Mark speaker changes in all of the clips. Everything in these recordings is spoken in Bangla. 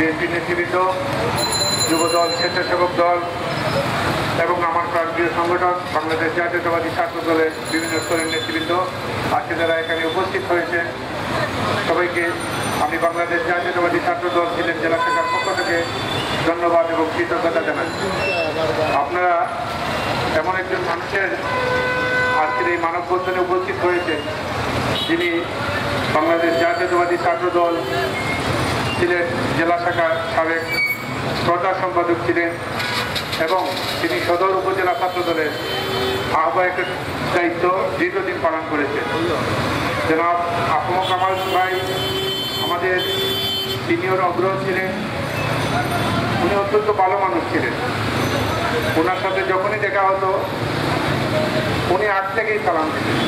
Speaker 1: বিএনপি নেতৃবৃন্দ, যুবদল, স্বেচ্ছাসেবক দল এবং আমার প্রান্তীয় সংগঠন বাংলাদেশ জাতীয়তাবাদী ছাত্র দলের বিভিন্ন স্তরের নেতৃবৃন্দ আজকে যারা এখানে উপস্থিত হয়েছেন, সবাইকে আমি বাংলাদেশ জাতীয়তাবাদী ছাত্র দল সিলেট জেলা শাখার পক্ষ থেকে ধন্যবাদ এবং কৃতজ্ঞতা জানাই। আপনারা এমন একজন মানুষের আজকের এই মানববন্ধনে উপস্থিত হয়েছেন যিনি বাংলাদেশ জাতীয়তাবাদী ছাত্র দল সিলেট জেলা শাখার সাবেক প্রচার সম্পাদক ছিলেন এবং তিনি সদর উপজেলা ছাত্র দলের আহ্বায়কের দায়িত্ব দীর্ঘদিন পালন করেছেন। জনাব আফম কামাল ভাই আমাদের সিনিয়র অগ্রহ ছিলেন, উনি অত্যন্ত ভালো মানুষ ছিলেন। ওনার সাথে যখনই দেখা হতো উনি আগ থেকেই সালাম দিতেন।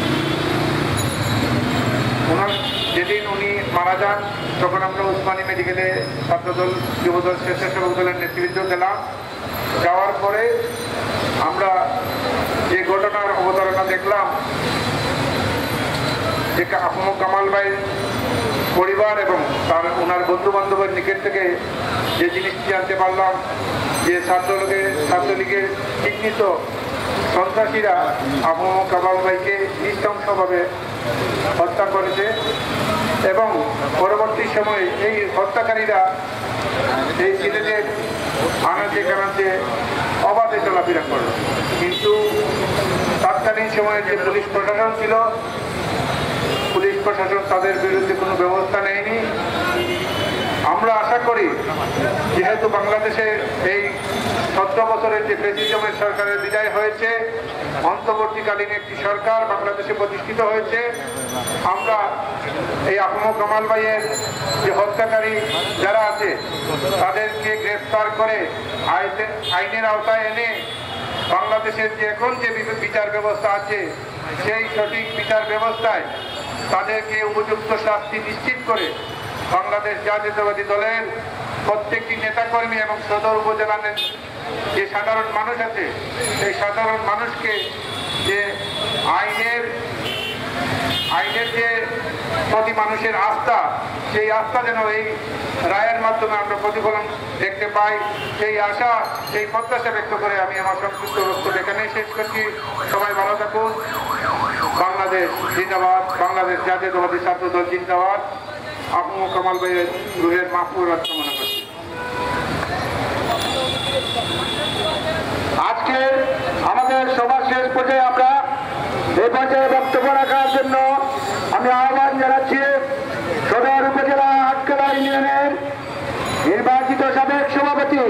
Speaker 1: ওনার যেদিন উনি মারা যান তখন আমরা উসমানী মেডিকেলে ছাত্রদল, যুবদল, স্বেচ্ছাসেবক দলের নেতৃবৃন্দ গেলাম। যাওয়ার পরে আমরা যে ঘটনার অবতারণা দেখলাম যে আফম কামাল ভাই পরিবার এবং ওনার বন্ধু বান্ধবের নিকট থেকে যে জিনিসটি জানতে পারলাম যে ছাত্রলীগের চিহ্নিত সন্ত্রাসীরা আফম কামাল ভাইকে নৃশংসভাবে হত্যা করেছে এবং পরবর্তী সময়ে এই হত্যাকারীরা এই সিলেটের আনাচে কানাচে অবাধে চলাফেরা করল। কিন্তু তৎকালীন সময়ে যে পুলিশ প্রশাসন ছিল, পুলিশ প্রশাসন তাদের বিরুদ্ধে কোনো ব্যবস্থা নেয়নি। আমরা আশা করি যেহেতু বাংলাদেশের এই 17 বছরের যে ফ্যাসিজমের সরকারের বিদায় হয়েছে, অন্তর্বর্তীকালীন একটি সরকার বাংলাদেশে প্রতিষ্ঠিত হয়েছে, আমরা এই আফম কামাল ভাইয়ের যে হত্যাকারী যারা আছে তাদেরকে গ্রেফতার করে আইনের আওতায় এনে বাংলাদেশের যে এখন যে বিচার ব্যবস্থা আছে সেই সঠিক বিচার ব্যবস্থায় তাদেরকে উপযুক্ত শাস্তি নিশ্চিত করে বাংলাদেশ জাতীয়তাবাদী দলের প্রত্যেকটি নেতাকর্মী এবং সদর উপজেলার যে সাধারণ মানুষ আছে সেই সাধারণ মানুষকে যে আইনের যে প্রতি মানুষের আস্থা, সেই আস্থা যেন এই রায়ের মাধ্যমে আমরা প্রতিফলন দেখতে পাই, সেই আশা, সেই প্রত্যাশা ব্যক্ত করে আমি আমার সংক্ষিপ্ত বক্তব্য এখানেই শেষ করছি। সবাই ভালো থাকুন। বাংলাদেশ জিন্দাবাদ, বাংলাদেশ জাতীয়তাবাদী ছাত্র দল জিন্দাবাদ। আফম কামাল ভাইয়ের রুহের মাগফিরাত কামনা করছি।
Speaker 2: আজকে আমাদের সবার শেষ পর্যায়ে আমরা এই পর্যায়ে বক্তব্য রাখার জন্য আমি আহ্বান জানাচ্ছি সদর উপজেলা আটকলা ইউনিয়নের নির্বাচিত সাবেক সভাপতি